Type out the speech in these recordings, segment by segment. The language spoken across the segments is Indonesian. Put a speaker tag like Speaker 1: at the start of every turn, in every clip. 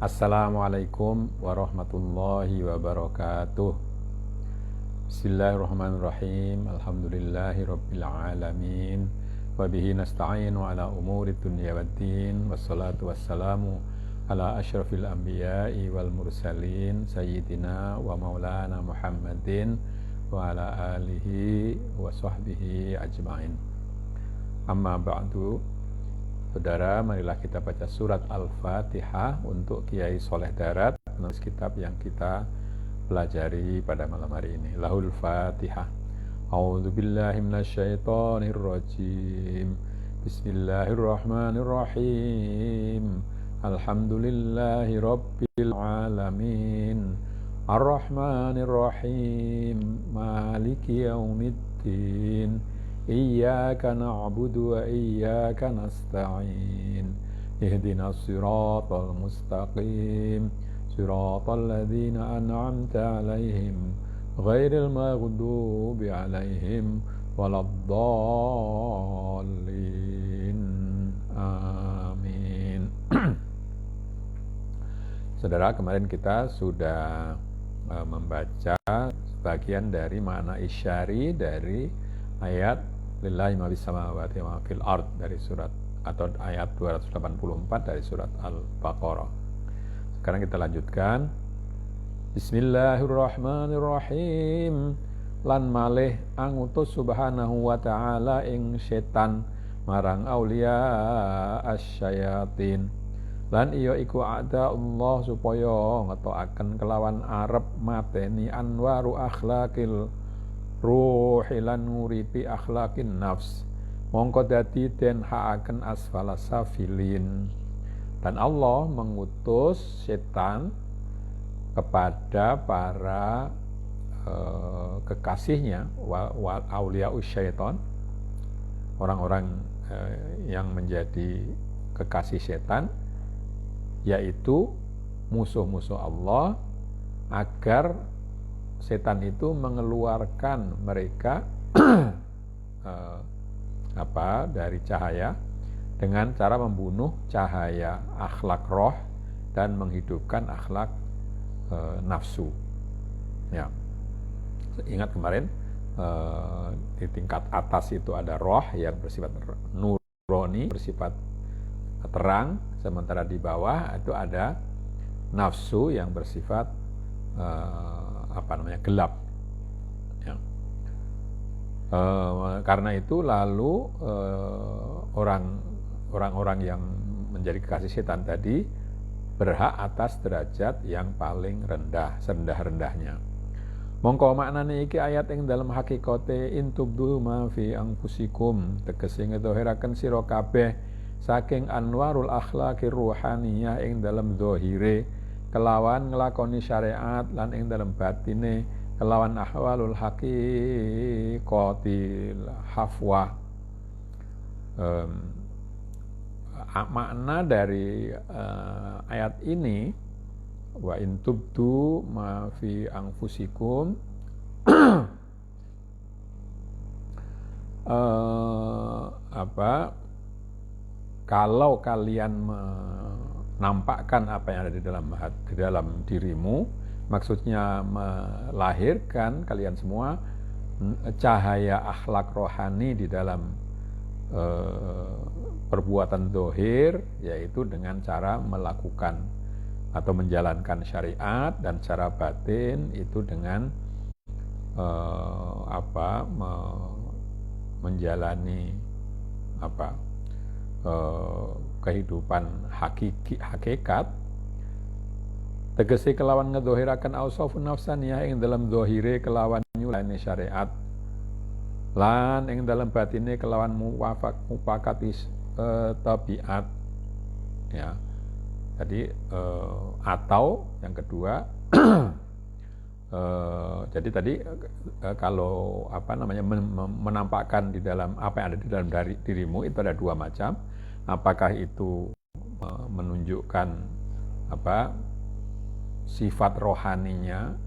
Speaker 1: Assalamualaikum warahmatullahi wabarakatuh. Bismillahirrahmanirrahim. Alhamdulillahi rabbil alamin. Wa bihi nasta'inu ala umuri dunya waddin. Wassalatu wassalamu ala asyrafil anbiya'i wal mursalin sayyidina wa maulana Muhammadin wa ala alihi wa sahbihi ajma'in. Amma ba'du. Saudara, marilah kita baca surat Al-Fatihah untuk Kiai Soleh Darat, penulis kitab yang kita pelajari pada malam hari ini. Lahul Fatihah. A'udzu billahi minasyaitonir rajim. Bismillahirrahmanirrahim. Alhamdulillahi rabbil alamin. Ar-Rahmanir Rahim. Maliki yaumiddin. Iyyaka na'budu wa iyyaka nasta'in. Ihdinas siratal mustaqim. Siratal ladzina an'amta 'alaihim ghairil maghdubi 'alaihim waladdallin. Amin. Saudara, kemarin kita sudah membaca sebagian dari makna isyari dari ayat lillahi ma fis samawati wa ma fil ard dari surat atau ayat 284 dari surat Al-Baqarah. Sekarang kita lanjutkan. Bismillahirrahmanirrahim. Lan malih angutus subhanahu wa ta'ala ing setan marang aulia asyayatin. Lan iya iku ada Allah supaya ngetokaken kelawan arep mateni anwaru akhlaqil ruhilan nguripi akhlaqin nafs, mongko dadi den haaken asfala safilin. Dan Allah mengutus setan kepada para kekasihnya, aulia syaitan, orang-orang yang menjadi kekasih setan, yaitu musuh-musuh Allah, agar setan itu mengeluarkan mereka dari cahaya dengan cara membunuh cahaya akhlak roh dan menghidupkan akhlak nafsu. Ya, ingat kemarin di tingkat atas itu ada roh yang bersifat nurani, bersifat terang, sementara di bawah itu ada nafsu yang bersifat gelap. Ya. Karena itu lalu orang-orang yang menjadi kekasih setan tadi berhak atas derajat yang paling rendah, serendah-rendahnya. Mongko maknane iki ayat ing dalam hakikate intubdu ma fi anfusikum, tegese ngedhahiraken sira kabeh saking anwarul akhlaqir ruhaniyah ing dalam zahire kelawan nglakoni syariat lan ing dalam batine kelawan ahwalul haqiqatil hafwah. Makna dari ayat ini, wa in tubdu ma fi anfusikum, kalau kalian menampakkan apa yang ada di dalam dirimu, maksudnya melahirkan kalian semua cahaya akhlak rohani di dalam perbuatan zahir, yaitu dengan cara melakukan atau menjalankan syariat, dan cara batin itu dengan menjalani kehidupan hakikat, tegese kelawan ngedhahiraken ausafun nafsaniyah ing dalam zahire kelawan nyulani syariat, lan ing dalam batine kelawan mupakati tabiat. Ya. Jadi atau yang kedua jadi tadi kalau menampakkan di dalam apa yang ada di dalam dirimu itu ada dua macam. Apakah itu menunjukkan sifat rohaninya,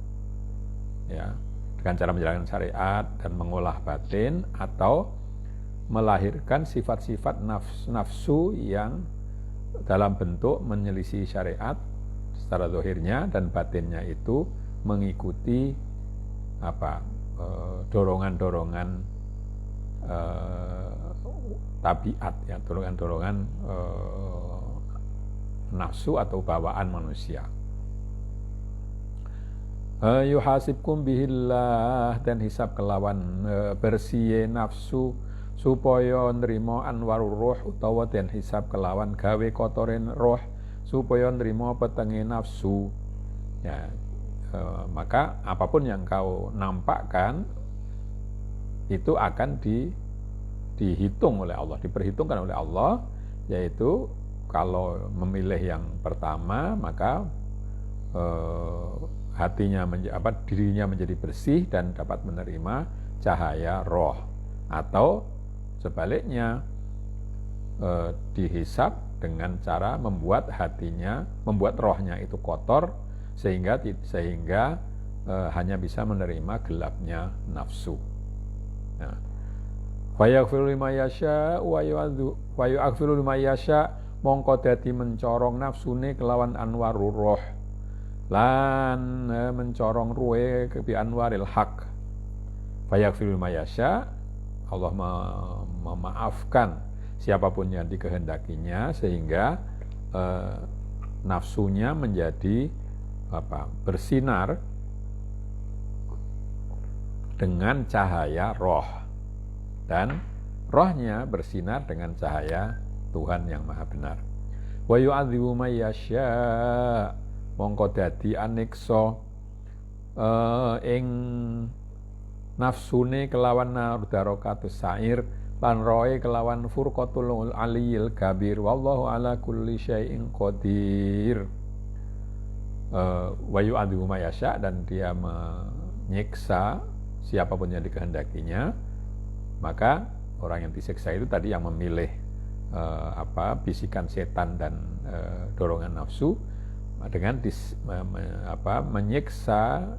Speaker 1: ya, dengan cara menjalankan syariat dan mengolah batin, atau melahirkan sifat-sifat nafsu yang dalam bentuk menyelisih syariat secara zahirnya dan batinnya itu mengikuti dorongan-dorongan tabiat, ya, dorongan-dorongan nafsu atau bawaan manusia. Yuhasibkum bihillah, dan hisab kelawan bersih nafsu supaya nrimo anwarur roh, utawa den hisab kelawan gawe kotoren roh supaya nrimo petenge nafsu. Ya, maka apapun yang kau nampakkan itu akan dihitung oleh Allah, diperhitungkan oleh Allah, yaitu kalau memilih yang pertama maka dirinya menjadi bersih dan dapat menerima cahaya roh, atau sebaliknya dihisab dengan cara membuat rohnya itu kotor sehingga hanya bisa menerima gelapnya nafsu. Nah, fayaghfiru liman yasha wa yu'aghfiru liman yasha, mongko dadi mencorong nafsune kelawan anwarur roh lan mencorong ruhe bi anwaril haq. Fayaghfiru liman yasha, Allah memaafkan siapapun yang dikehendakinya sehingga nafsunya menjadi bersinar dengan cahaya roh, dan rohnya bersinar dengan cahaya Tuhan yang maha benar. Wa yu'adzibu may yasha, mongko dadi aniksa ing nafsune kelawan darakatus sa'ir, lan roe kelawan furqatul aliyil kabir, wallahu ala kulli syai'in qadir. Wa yu'adzibu may yasha, dan dia menyiksa siapapun yang dikehendakinya. Maka orang yang disiksa itu tadi yang memilih bisikan setan dan dorongan nafsu, dengan menyiksa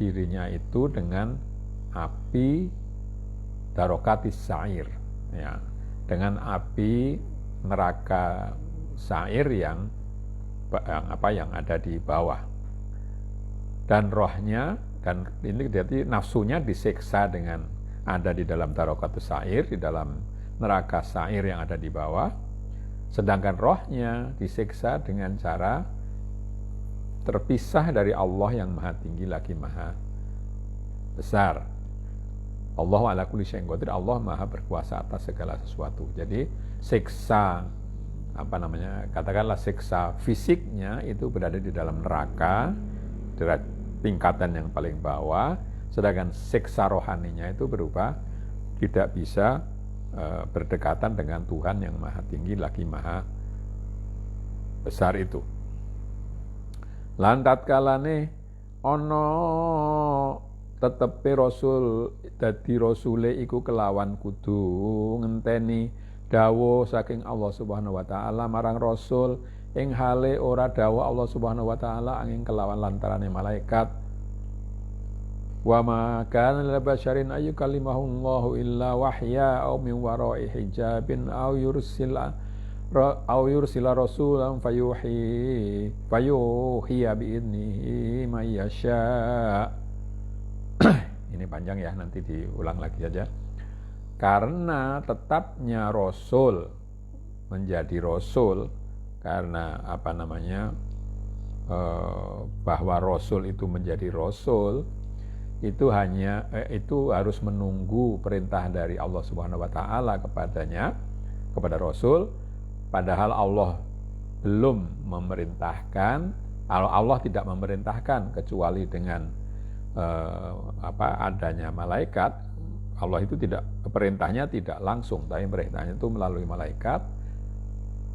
Speaker 1: dirinya itu dengan api darokatis sa'ir, ya, dengan api neraka sa'ir yang ada di bawah. Dan rohnya, dan ini jadi nafsunya disiksa dengan ada di dalam darokatus sa'ir, di dalam neraka sa'ir yang ada di bawah, sedangkan rohnya disiksa dengan cara terpisah dari Allah yang maha tinggi lagi maha besar. Allahu ala kulli syai'in qadir, Allah maha berkuasa atas segala sesuatu. Jadi siksa katakanlah siksa fisiknya itu berada di dalam neraka, tingkatan yang paling bawah, sedangkan siksa rohaninya itu berupa tidak bisa berdekatan dengan Tuhan yang maha tinggi lagi maha besar itu. Lantat kalane ono tetepe rasul, dadi rasule iku kelawan kudu ngenteni dawuh saking Allah Subhanahu wa taala marang rasul, ing hale ora dawuh Allah Subhanahu wa taala angin kelawan lantarane malaikat. Wa ma kana lil basyarin ayyukallimahullahu illa wahya aw min wara'i hijabin aw yursila rasulan fayuhiya bi'idnihi may yasha. Ini panjang ya, nanti diulang lagi saja. Karena tetapnya rasul menjadi rasul, karena bahwa rasul itu menjadi rasul itu harus menunggu perintah dari Allah Subhanahu wa taala kepada rasul, padahal Allah belum memerintahkan, Allah tidak memerintahkan kecuali dengan adanya malaikat. Allah itu perintahnya tidak langsung, tapi perintahnya itu melalui malaikat.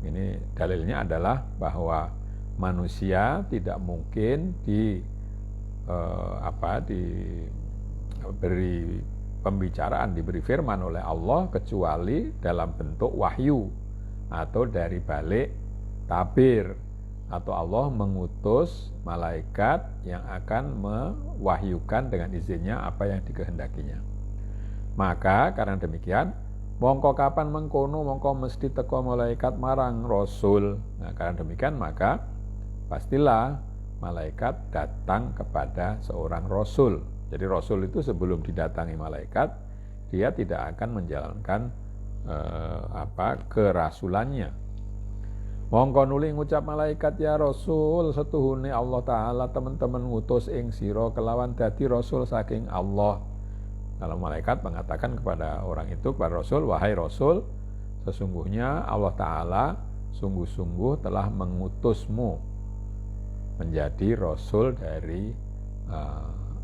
Speaker 1: Ini dalilnya adalah bahwa manusia tidak mungkin diberi pembicaraan, diberi firman oleh Allah kecuali dalam bentuk wahyu atau dari balik tabir, atau Allah mengutus malaikat yang akan mewahyukan dengan izinnya apa yang dikehendakinya. Maka karena demikian, mongko kapan mengkono, mongko mesti teko malaikat marang rasul. Nah, karena demikian maka pastilah malaikat datang kepada seorang rasul. Jadi rasul itu sebelum didatangi malaikat, dia tidak akan menjalankan kerasulannya. Mongko nuli ngucap malaikat, ya rasul setuhune Allah taala teman-teman ngutus ing sira kelawan dadi rasul saking Allah. Kalau malaikat mengatakan kepada orang itu, kepada rasul, wahai rasul, sesungguhnya Allah taala sungguh-sungguh telah mengutusmu menjadi rasul dari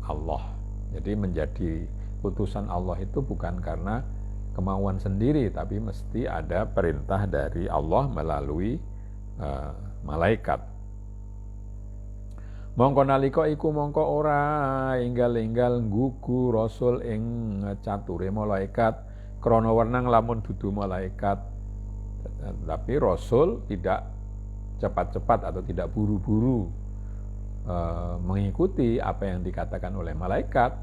Speaker 1: Allah. Jadi menjadi utusan Allah itu bukan karena kemauan sendiri, tapi mesti ada perintah dari Allah melalui malaikat. Mongko nalika iku mongko ora enggal-enggal nggugu rasul ing cature malaikat krana wenang lamun dudu malaikat. Tapi rasul tidak cepat-cepat atau tidak buru-buru mengikuti apa yang dikatakan oleh malaikat,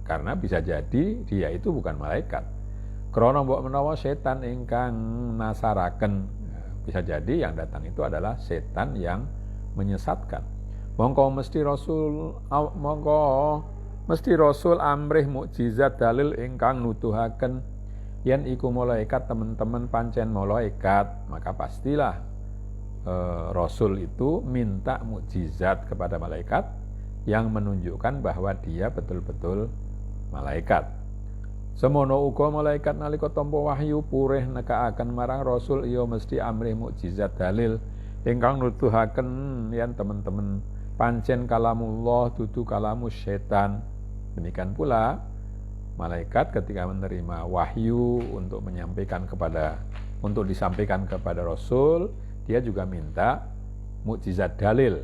Speaker 1: karena bisa jadi dia itu bukan malaikat. Krana mbok menawa setan ingkang nasaraken, bisa jadi yang datang itu adalah setan yang menyesatkan. Mongko mesti rasul amrih mukjizat dalil ingkang nuduhaken yen iku malaikat teman-teman pancen malaikat, maka pastilah rasul itu minta mukjizat kepada malaikat yang menunjukkan bahwa dia betul-betul malaikat. Semono uga malaikat nalika tampa wahyu purih nekaaken marang rasul iya mesti amrih mukjizat dalil ingkang nuduhaken yen teman-teman pancen kalamullah dudu kalamus setan. Demikian pula malaikat ketika menerima wahyu untuk disampaikan kepada rasul, dia juga minta mukjizat dalil,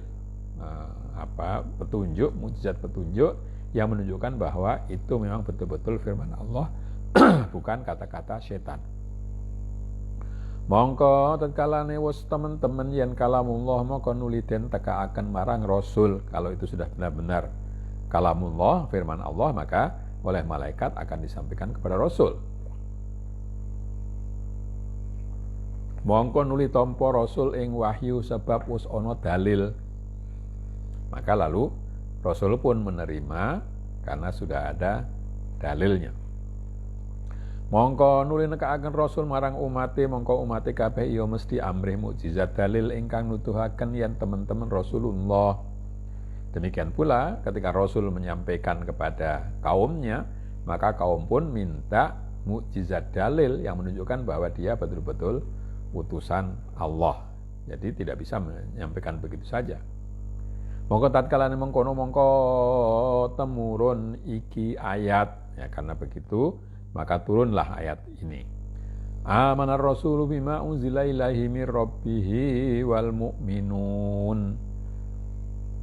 Speaker 1: mukjizat petunjuk yang menunjukkan bahwa itu memang betul-betul firman Allah, bukan kata-kata setan. Mongko tatkalane wis teman-teman yen kalamullah mongko nuli den tekaaken marang rasul, kalau itu sudah benar-benar kalamullah firman Allah, maka oleh malaikat akan disampaikan kepada rasul. Mongko nuli tampa rasul ing wahyu sebab wis ana dalil, maka lalu rasul pun menerima karena sudah ada dalilnya. Mongko nuli nekaaken rasul marang umate, mongko umate kabeh ya mesti amrih mukjizat dalil ingkang nuduhaken yen teman-teman Rasulullah. Demikian pula ketika rasul menyampaikan kepada kaumnya, maka kaum pun minta mukjizat dalil yang menunjukkan bahwa dia betul-betul utusan Allah. Jadi tidak bisa menyampaikan begitu saja. Mongko tatkalane mengkono mongko temurun iki ayat, ya karena begitu maka turunlah ayat ini. Amanar rasulu bima unzila ilaihi mir rabbihi wal mu'minun.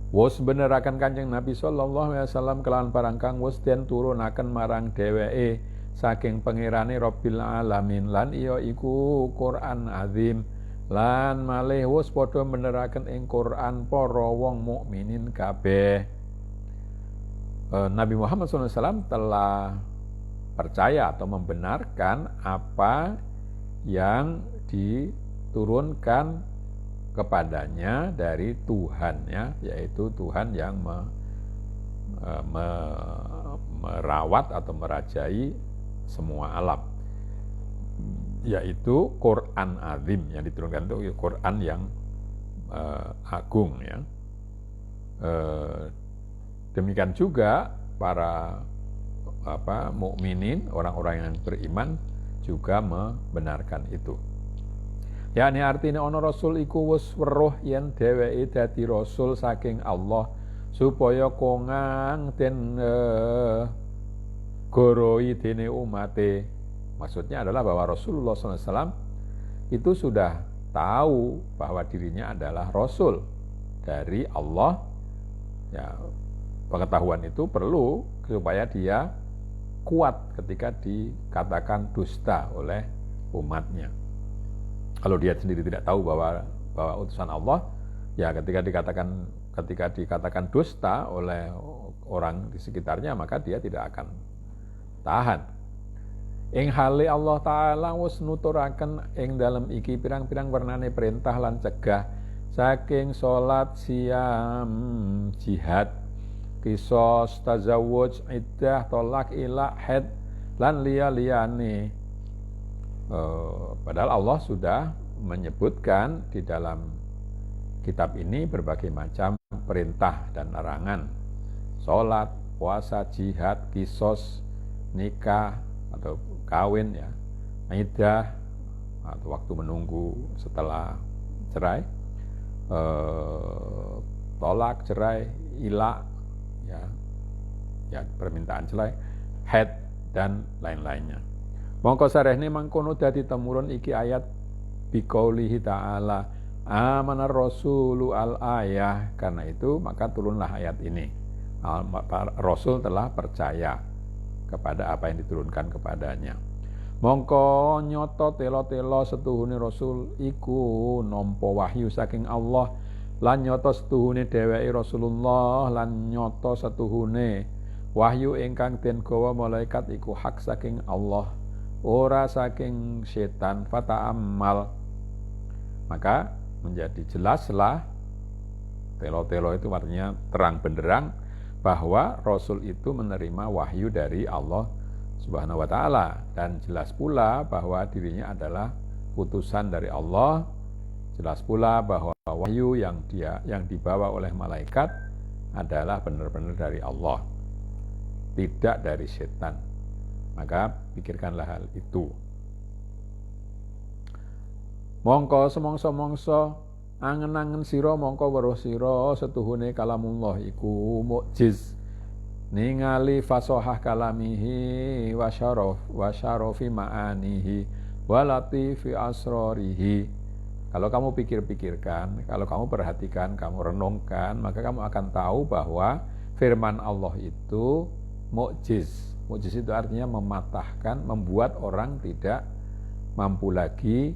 Speaker 1: Wos beneraken Kanjeng Nabi sallallahu alaihi wasallam kelawan barang kang wis den turunaken marang dheweke saking pangerane Rabbil alamin, lan iya iku Quran azim. Lan malih wis padha beneraken ing Quran para wong mukminin kabeh. Nabi Muhammad SAW telah percaya atau membenarkan apa yang diturunkan kepadanya dari Tuhannya, yaitu Tuhan yang merawat atau merajai semua alam, yaitu Quran azim yang diturunkan itu Quran yang agung, ya. Demikian juga para mukminin, orang-orang yang beriman juga membenarkan itu. Ya, ini artinya ana rasul iku wis weruh yen dheweke dadi rasul saking Allah supaya kongang den goroi dene umate. Maksudnya adalah bahwa Rasulullah SAW itu sudah tahu bahwa dirinya adalah rasul dari Allah. Ya, pengetahuan itu perlu supaya dia kuat ketika dikatakan dusta oleh umatnya. Kalau dia sendiri tidak tahu bahwa utusan Allah, ya ketika dikatakan dusta oleh orang di sekitarnya, maka dia tidak akan tahan. Ing hale Allah taala wis nuturaken ing dalem iki pirang-pirang wernane perintah lan cegah saking salat, siam, jihad, qisas, tazawwuj, iddah, tolak, ilak, haid lan liya-liyane. Padahal Allah sudah menyebutkan di dalam kitab ini berbagai macam perintah dan larangan. Salat, puasa, jihad, qisas, nikah atau kawin ya, iddah atau waktu menunggu setelah cerai, tolak, cerai, ilak ya permintaan cerai, haid dan lain-lainnya. Mongko sarehne mangkono dadi temurun iki ayat biqaulihi ta'ala amanar rasulu al ayah. Karena itu maka turunlah ayat ini. Rasul telah percaya kepada apa yang diturunkan kepadanya. Mongko nyoto telo-telo setuhune Rasul iku nampa wahyu saking Allah, lan nyoto setuhune dheweke Rasulullah, lan nyoto setuhune wahyu ingkang den gawa malaikat iku hak saking Allah, ora saking setan. Fata'ammal, maka menjadi jelaslah, telo-telo itu artinya terang benderang, bahwa Rasul itu menerima wahyu dari Allah Subhanahu wa ta'ala, dan jelas pula bahwa dirinya adalah utusan dari Allah. Jelas pula bahwa wahyu yang dibawa oleh malaikat adalah benar-benar dari Allah, tidak dari setan. Maka pikirkanlah hal itu. Mongko semongso-mongso angen-angen sira, mongko weruh sira setuhune kalamullah iku mukjiz, ningali fasohah kalamihi wa syarafi ma'anihi wa latifi asrarihi. Kalau kamu pikir-pikirkan, kalau kamu perhatikan, kamu renungkan, maka kamu akan tahu bahwa firman Allah itu mukjiz. Mukjiz itu artinya mematahkan, membuat orang tidak mampu lagi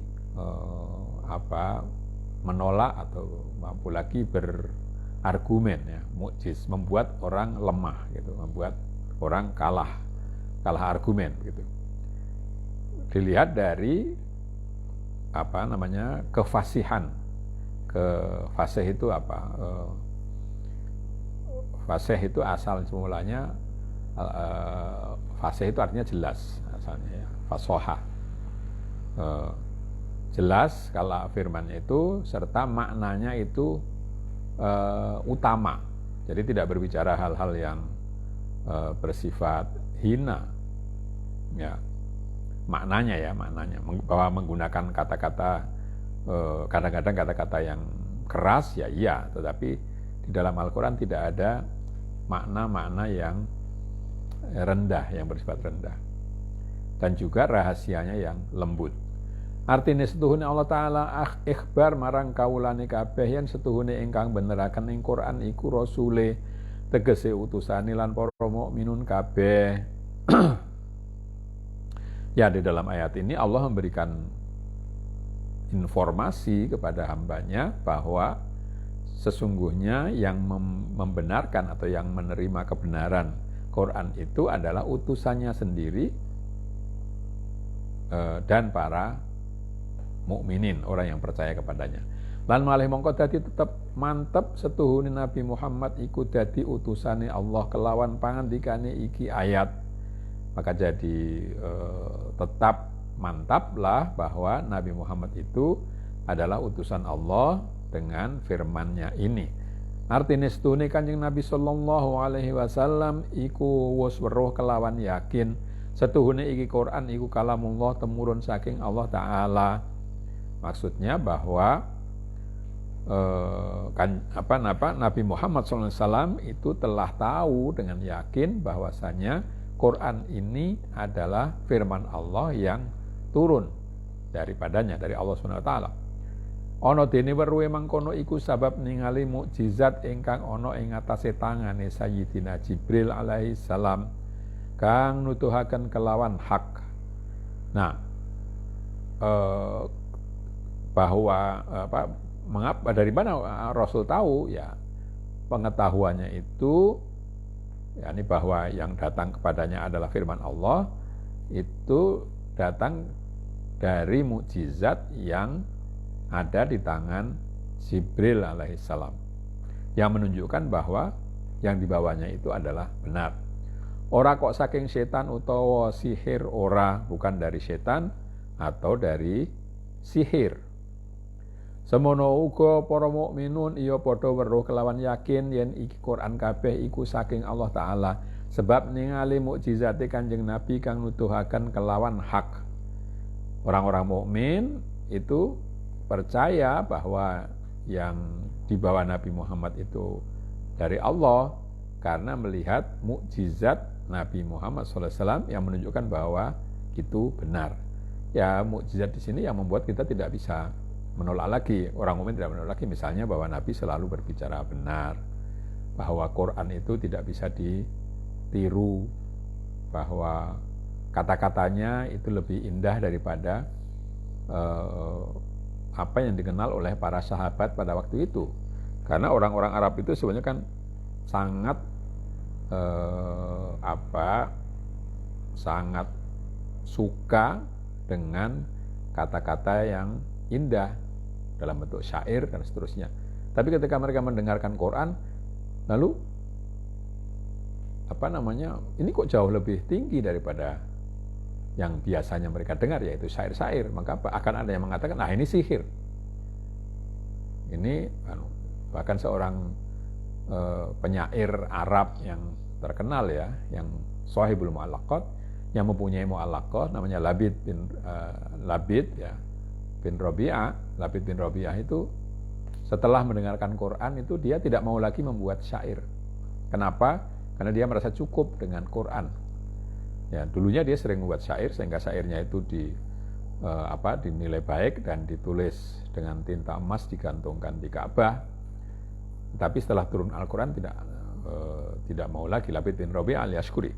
Speaker 1: menolak atau mampu lagi berargumen ya. Mukjiz membuat orang lemah gitu, membuat orang kalah argumen gitu. Dilihat dari kefasihan. Fasih itu apa? Fasih itu asal semulanya fasih itu artinya jelas asalnya ya. Fasoha. Jelas kalau firmannya itu, serta maknanya itu utama. Jadi tidak berbicara hal-hal yang bersifat hina. Ya, maknanya bahwa menggunakan kata-kata kadang-kadang kata-kata yang keras ya iya, tetapi di dalam Al-Quran tidak ada makna-makna yang rendah, yang bersifat rendah, dan juga rahasianya yang lembut. Artinya setuhune Allah Ta'ala ikhbar marang kawulane kabeh yen setuhune ingkang beneraken ing Quran iku rasule, tegese utusane lan para mukminun kabeh. Ya, di dalam ayat ini Allah memberikan informasi kepada hambanya bahwa sesungguhnya yang membenarkan atau yang menerima kebenaran Quran itu adalah utusannya sendiri dan para mukminin, orang yang percaya kepadanya. Lan malih mongko dadi tetep mantep setuhune Nabi Muhammad iku dadi utusane Allah kelawan pangandikane iki ayat. Maka jadi tetap mantaplah bahwa Nabi Muhammad itu adalah utusan Allah dengan firman-Nya ini. Artinya setuhune Kanjeng Nabi sallallahu alaihi wasallam iku wis weruh kelawan yakin setuhune iki Quran iku kalamullah temurun saking Allah Ta'ala. Maksudnya bahwa Nabi Muhammad SAW itu telah tahu dengan yakin bahwasanya Quran ini adalah firman Allah yang turun daripadanya, dari Allah SWT. Ana dene weruhe mangkono iku sabab ningali mukjizat ingkang ana ing atase tangane Sayyidina Jibril alaihi salam kang nuduhaken kelawan hak. Nah, bahwa mengapa, dari mana Rasul tahu ya, pengetahuannya itu yakni bahwa yang datang kepadanya adalah firman Allah itu datang dari mukjizat yang ada di tangan Jibril alaihissalam, yang menunjukkan bahwa yang dibawanya itu adalah benar. Ora kok saking setan utawa sihir, ora, bukan dari setan atau dari sihir. Semono uga para mukminun iya padha weruh kelawan yakin yen iki Quran kabeh iku saking Allah Ta'ala, sebab ningali mukjizate Kanjeng Nabi kang nuduhaken kelawan hak. Orang-orang mukmin itu percaya bahwa yang dibawa Nabi Muhammad itu dari Allah karena melihat mukjizat Nabi Muhammad SAW yang menunjukkan bahwa itu benar. Ya, mukjizat di sini yang membuat kita tidak bisa menolak lagi. Orang mukmin tidak menolak lagi, misalnya bahwa Nabi selalu berbicara benar, bahwa Quran itu tidak bisa ditiru, bahwa kata-katanya itu lebih indah daripada apa yang dikenal oleh para sahabat pada waktu itu. Karena orang-orang Arab itu sebenarnya kan sangat sangat suka dengan kata-kata yang indah dalam bentuk syair dan seterusnya. Tapi ketika mereka mendengarkan Quran, lalu ini kok jauh lebih tinggi daripada yang biasanya mereka dengar, yaitu syair-syair. Maka akan ada yang mengatakan, nah ini sihir. Ini bahkan seorang penyair Arab yang terkenal ya, yang Shahibul Mu'allaqat, yang mempunyai mu'allaqah, namanya Labid bin Rabi'ah itu setelah mendengarkan Quran itu dia tidak mau lagi membuat syair. Kenapa? Karena dia merasa cukup dengan Quran. Ya, dulunya dia sering membuat syair sehingga syairnya itu dinilai baik dan ditulis dengan tinta emas, digantungkan di Ka'bah. Tapi setelah turun Al-Quran tidak mau lagi Labid bin Rabi'ah al-Yashkuri.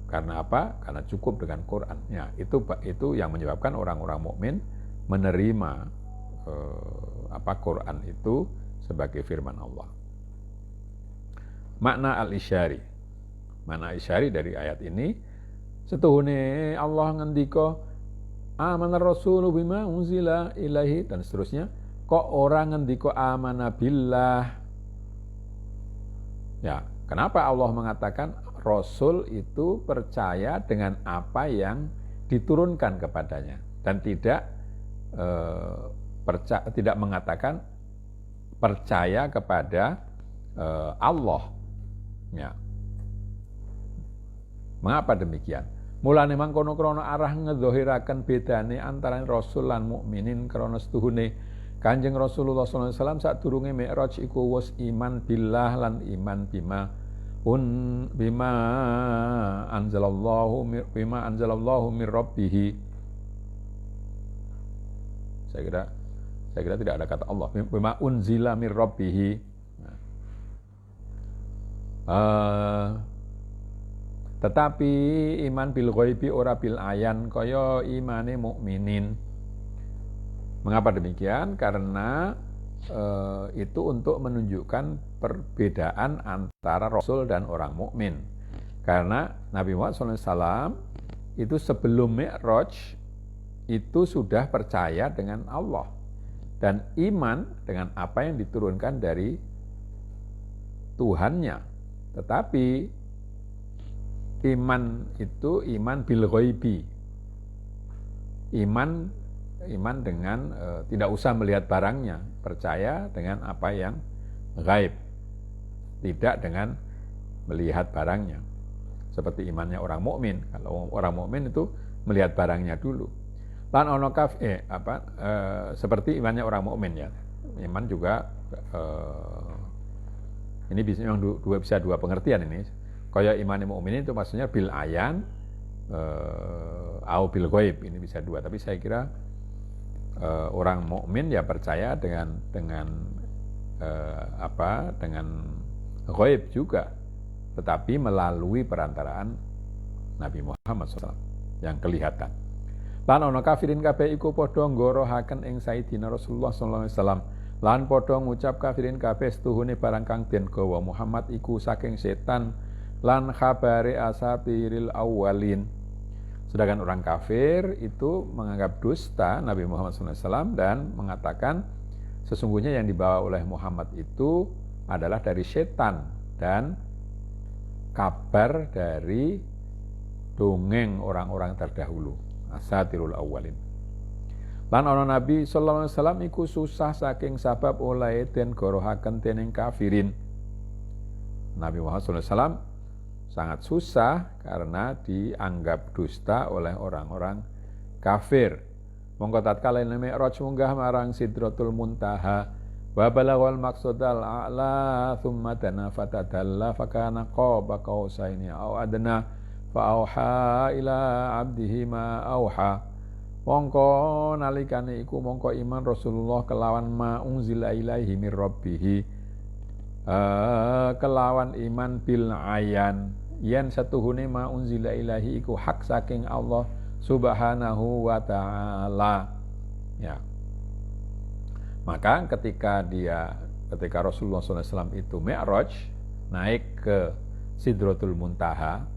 Speaker 1: Karena apa? Karena cukup dengan Quran. Ya, itu yang menyebabkan orang-orang mukmin menerima Quran itu sebagai firman Allah. Makna al-isyari. Makna isyari dari ayat ini, setuhune Allah ngendika amana rasulu bima unzila ilaihi dan seterusnya. Kok orang ngendika amana billah? Ya, kenapa Allah mengatakan Rasul itu percaya dengan apa yang diturunkan kepadanya dan tidak mengatakan percaya kepada Allah. Ya. Mengapa demikian? Mulane mangkono krana arah ngedzohiraken bedane antara Rasul lan mukminin krana setuhune Kanjeng Rasulullah SAW sadurunge Mi'raj iku wis iman billah lan iman bima anzalallahu mir rabbih. Saya kira tidak ada kata Allah. Bima unzila mir rabbih. Tetapi iman bil ghaibi ora bil ayan kaya imane mukminin. Mengapa demikian? Karena itu untuk menunjukkan perbedaan antara Rasul dan orang mukmin. Karena Nabi Muhammad SAW itu sebelum Mi'raj itu sudah percaya dengan Allah dan iman dengan apa yang diturunkan dari Tuhannya. Tetapi iman itu iman bil ghaibi. Iman dengan tidak usah melihat barangnya, percaya dengan apa yang gaib, tidak dengan melihat barangnya. Seperti imannya orang mukmin. Kalau orang mukmin itu melihat barangnya dulu. Lan ono seperti imannya orang mukmin ya. Iman juga ini bisa dua pengertian ini. Kaya imannya mukmin itu maksudnya bil ayan au bil ghaib, ini bisa dua. Tapi saya kira orang mukmin ya percaya dengan ghaib juga, tetapi melalui perantaraan Nabi Muhammad SAW yang kelihatan. Lan ana kafirin kabeh iku padha nggorohaken ing Sayyidina Rasulullah sallallahu alaihi wasallam. Lan padha ngucap kafirin kabeh setuhune barang kang den gawa Muhammad iku saking setan lan khabare asatiril awwalin. Sedangkan orang kafir itu menganggap dusta Nabi Muhammad SAW dan mengatakan sesungguhnya yang dibawa oleh Muhammad itu adalah dari setan dan kabar dari dongeng orang-orang terdahulu, asatirul awwalin. Lan ana Nabi sallallahu alaihi wasallam iku susah saking sabab oleh den gorohaken dening kafirin. Nabi Muhammad sallallahu alaihi wasallam sangat susah karena dianggap dusta oleh orang-orang kafir. Mongko tatkala Mi'raj munggah marang Sidratul Muntaha wa balaghal maqsadal a'la thumma dana fatadalla fakana qaba qausaini aw adna fa auha ila 'abdihi ma auha. Mongko nalikane iku mongko iman Rasulullah kelawan ma unzila ilaihi mir rabbih, kelawan iman bil ayan yen satuhune ma unzila ilaihi iku hak saking Allah subhanahu wa ta'ala. Ya. Maka ketika Rasulullah SAW itu Mi'raj naik ke Sidratul Muntaha.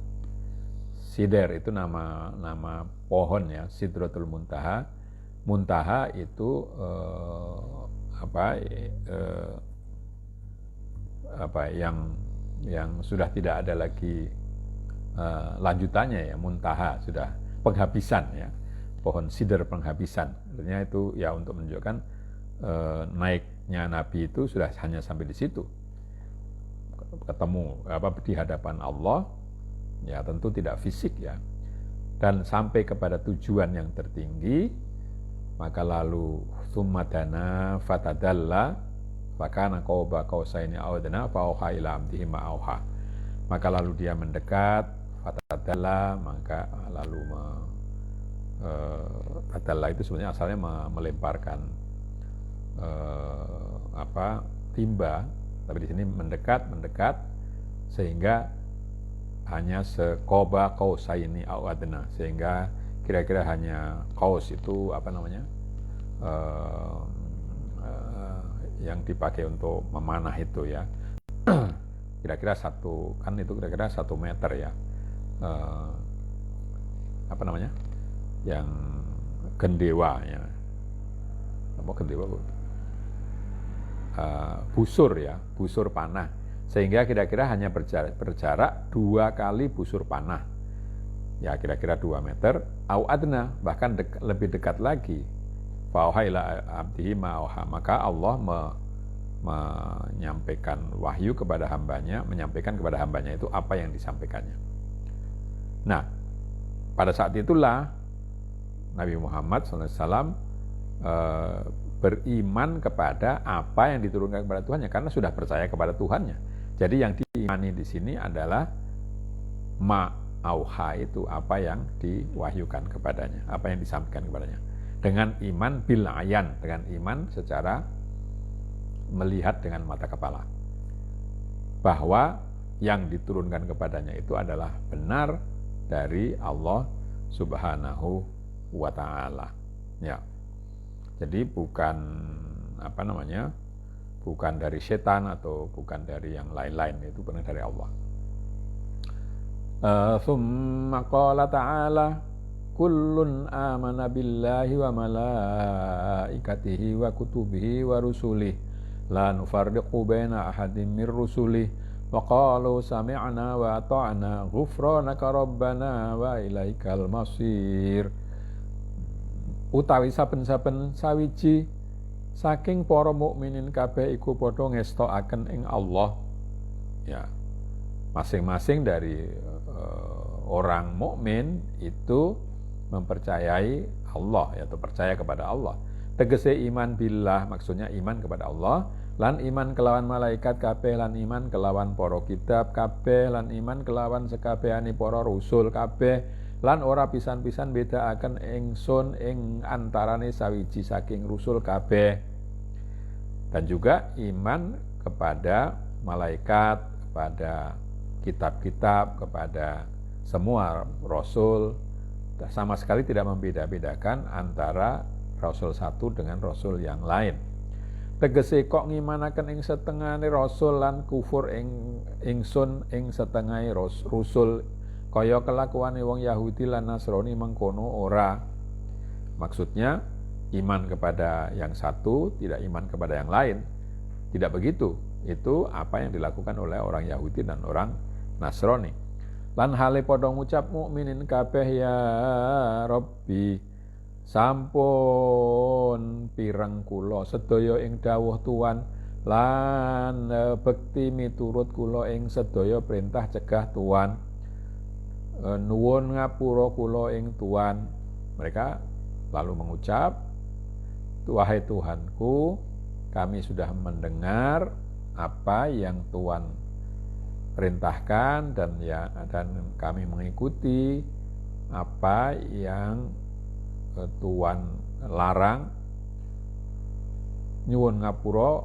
Speaker 1: Sider itu nama pohon ya, Sidratul Muntaha. Muntaha itu yang sudah tidak ada lagi lanjutannya ya, Muntaha sudah penghabisan ya, pohon sider penghabisan. Artinya itu ya untuk menunjukkan naiknya Nabi itu sudah hanya sampai di situ, ketemu di hadapan Allah. Ya tentu tidak fisik ya, dan sampai kepada tujuan yang tertinggi. Maka lalu summadana fatadalla fakana qaba qausaini aw adna fa auha ila 'abdihi ma auha. Maka lalu dia mendekat, fatadalla, maka lalu fatadalla itu sebenarnya asalnya melemparkan timba, tapi di sini mendekat sehingga hanya sekoba qausaini aw adna, sehingga kira-kira hanya qaus itu yang dipakai untuk memanah itu ya, kira-kira 1 meter ya, yang gendewa ya, busur panah, sehingga kira-kira hanya berjarak 2 kali busur panah ya, kira-kira 2 meter au adna, bahkan lebih dekat lagi. Fa auha ila 'abdihi ma auha, maka Allah menyampaikan wahyu kepada hambanya, menyampaikan kepada hambanya itu apa yang disampaikannya. Nah, pada saat itulah Nabi Muhammad SAW beriman kepada apa yang diturunkan kepada Tuhannya, karena sudah percaya kepada Tuhannya. Jadi yang diimani di sini adalah ma'auha, itu apa yang diwahyukan kepadanya, apa yang disampaikan kepadanya. Dengan iman bil ayan, dengan iman secara melihat dengan mata kepala, bahwa yang diturunkan kepadanya itu adalah benar dari Allah Subhanahu wa ta'ala. Ya. Jadi bukan bukan dari setan atau bukan dari yang lain-lain, itu benar dari Allah. Tsumma qala ta'ala kullun amana billahi wa malaikatihi wa kutubihi wa rusulihi la nufarriqu baina ahadin mir rusulihi wa qalu sami'na wa ata'na ghufranaka rabbana wa ilaikal masir. Utawi saben-saben sawiji saking para mukminin kabeh iku padha ngestokaken ing Allah. Ya. Masing-masing dari orang mukmin itu mempercayai Allah, yaitu percaya kepada Allah. Tegese iman billah, maksudnya iman kepada Allah, lan iman kelawan malaikat kabeh, lan iman kelawan para kitab kabeh, lan iman kelawan sekabehane para rasul kabeh, lan ora pisan-pisan bedakaken ingsun ing antarane sawiji saking rusul kabeh. Dan juga iman kepada malaikat, kepada kitab-kitab, kepada semua rasul, sama sekali tidak membeda-bedakan antara rasul satu dengan rasul yang lain. Tegese kok ngimanaken ing setengahane rasul lan kufur ingsun ing setengahe rasul kaya kelakuane wong Yahudi lan Nasrani mengkono ora. Maksudnya iman kepada yang satu, tidak iman kepada yang lain. Tidak begitu. Itu apa yang dilakukan oleh orang Yahudi dan orang Nasrani. Lan hale padha ngucap mukminin kabeh ya Rabbi, sampun pireng kula sedaya ing dawuh Tuhan lan bekti miturut kula ing sedaya perintah cegah Tuhan. Nuwun ngapura kula ing Tuhan. Mereka lalu mengucap, wahai Tuhanku, kami sudah mendengar apa yang Tuhan perintahkan dan kami mengikuti apa yang Tuhan larang. Nyuwun ngapura,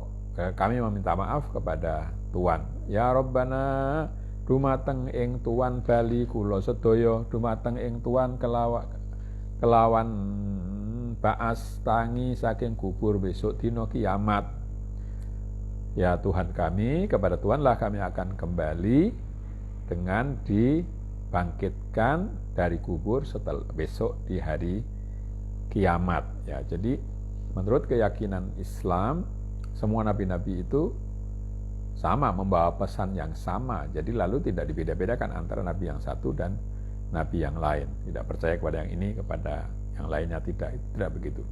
Speaker 1: kami meminta maaf kepada Tuhan. Ya Rabbana, dumateng ing Tuhan bali kula sedaya, dumateng ing Tuhan kelawan baas tangi saking kubur besok dina kiamat. Ya Tuhan kami, kepada Tuhanlah kami akan kembali dengan dibangkitkan dari kubur setelah besok di hari kiamat. Ya, jadi menurut keyakinan Islam, semua nabi-nabi itu sama, membawa pesan yang sama. Jadi lalu tidak dibeda-bedakan antara nabi yang satu dan nabi yang lain. Tidak percaya kepada yang ini, kepada yang lainnya tidak begitu.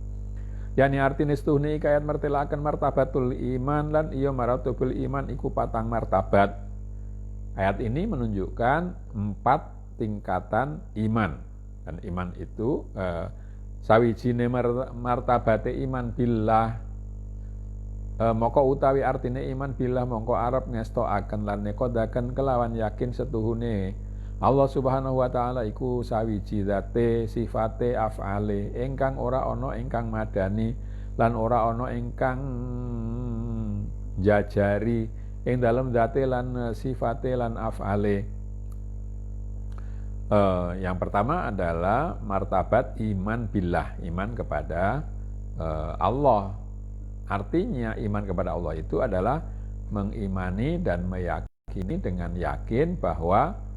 Speaker 1: Yani artine stuhne kayat mertelaken martabatul iman lan iya maratibul iman iku patang martabat. Ayat ini menunjukkan 4 tingkatan iman. Dan iman itu sawijine martabate iman billah. Moko utawi artine iman billah mongko arep ngestoaken lan nekodaken kelawan yakin setuhune Allah Subhanahu wa taala iku sawiji zate sifate af'ale ingkang ora ana ingkang madani lan ora ana ingkang jajari ing dalem zate lan sifate lan af'ale. Yang pertama adalah martabat iman billah, iman kepada Allah. Artinya iman kepada Allah itu adalah mengimani dan meyakini dengan yakin bahwa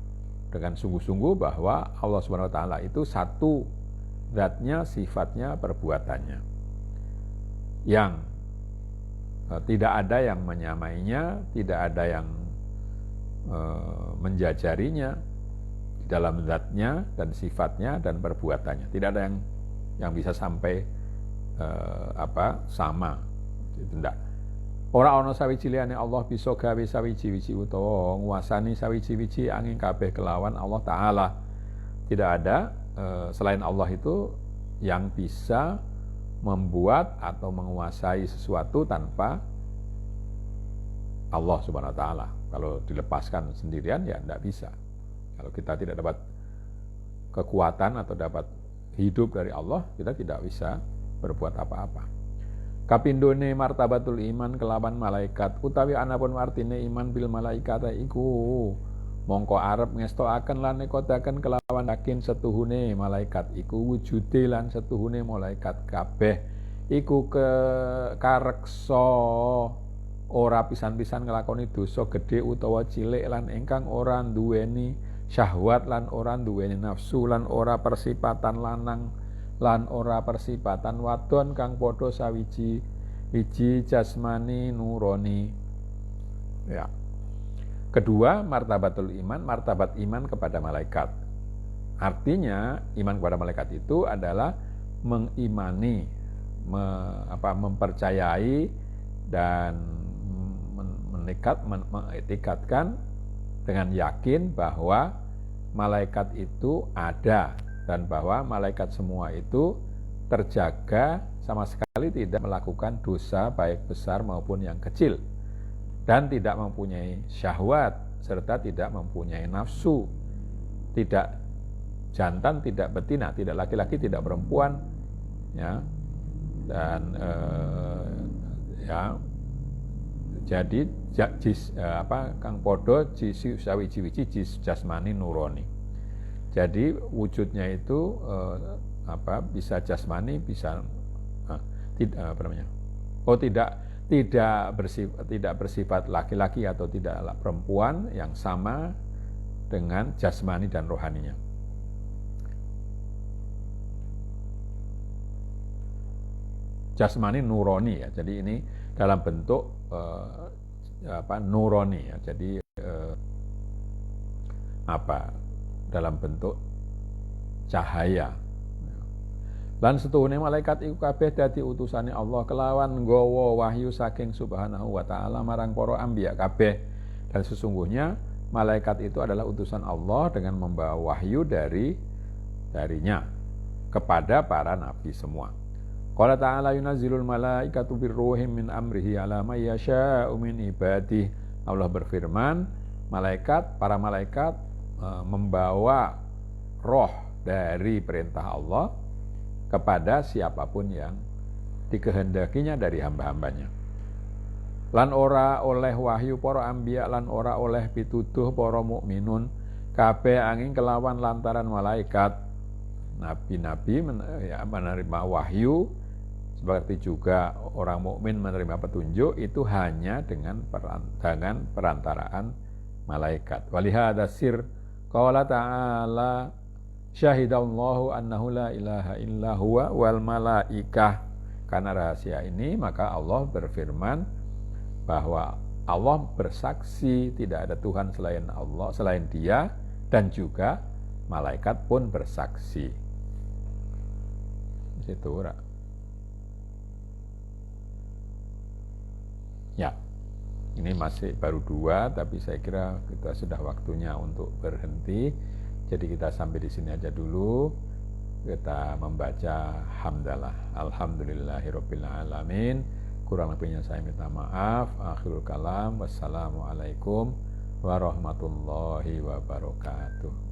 Speaker 1: dengan sungguh-sungguh bahwa Allah Subhanahu wa taala itu satu, zatnya, sifatnya, perbuatannya. Yang tidak ada yang menyamainya, tidak ada yang menjajarinya di dalam zatnya dan sifatnya dan perbuatannya. Tidak ada yang bisa sampai sama. Itu tidak. Ora ana sawiji liyane Allah bisa gawe sawiji-wiji utawa nguasani sawiji-wiji angin kabeh kelawan Allah taala. Tidak ada selain Allah itu yang bisa membuat atau menguasai sesuatu tanpa Allah Subhanahu wa taala. Kalau dilepaskan sendirian ya tidak bisa. Kalau kita tidak dapat kekuatan atau dapat hidup dari Allah, kita tidak bisa berbuat apa-apa. Kapindone martabatul iman kelawan malaikat utawi anapun artine iman bil malaikat iku mongko arep ngestoaken lan nekodaken kelawan yakin setuhune malaikat iku wujude lan setuhune malaikat kabeh iku kareksa ora pisan-pisan nglakoni dosa gedhe utawa cilik lan ingkang ora nduweni syahwat lan ora nduweni nafsu lan ora persipatan lanang lan ora persipatan wadon kang padha sawiji jasmani nurani. Ya. Kedua, martabatul iman, martabat iman kepada malaikat. Artinya iman kepada malaikat itu adalah mengimani, mempercayai dan mengitikadkan dengan yakin bahwa malaikat itu ada dan bahwa malaikat semua itu terjaga sama sekali tidak melakukan dosa baik besar maupun yang kecil dan tidak mempunyai syahwat serta tidak mempunyai nafsu, tidak jantan, tidak betina, tidak laki-laki, tidak perempuan, ya, dan ya, jadi kang podo jisi sawiji-wiji jis jasmani nurani. Jadi wujudnya itu bisa jasmani, bisa tidak bersifat laki-laki atau tidak perempuan yang sama dengan jasmani dan rohaninya. Jasmani nuroni ya, jadi ini dalam bentuk nuroni ya, jadi dalam bentuk cahaya. Lan setuhune malaikat iku kabeh dadi utusane Allah kelawan nggawa wahyu saking Subhanahu wa taala marang para anbiya kabeh. Dan sesungguhnya malaikat itu adalah utusan Allah dengan membawa wahyu darinya kepada para nabi semua. Qala ta'ala yunazzilul malaikatu birruhim min amrihi ala may yasha'u min ibadihi. Allah berfirman, para malaikat membawa roh dari perintah Allah kepada siapapun yang dikehendakinya dari hamba-hambanya. Lan ora oleh wahyu para anbiya lan ora oleh pituduh para mukminun kabeh angin kelawan lantaran malaikat. Nabi-nabi menerima wahyu seperti juga orang mukmin menerima petunjuk itu hanya dengan perantaraan malaikat. Walihada sir qala ta'ala syahidallahu annahu la ilaha illa huwa wal malaikah. Karena rahasia ini maka Allah berfirman bahwa Allah bersaksi tidak ada Tuhan selain Allah, selain Dia, dan juga malaikat pun bersaksi. Di situ, ya, ini masih baru 2, tapi saya kira kita sudah waktunya untuk berhenti. Jadi kita sampai di sini aja dulu. Kita membaca hamdalah. Alhamdulillahirabbil alamin. Kurang lebihnya saya minta maaf. Akhirul kalam. Wassalamualaikum warahmatullahi wabarakatuh.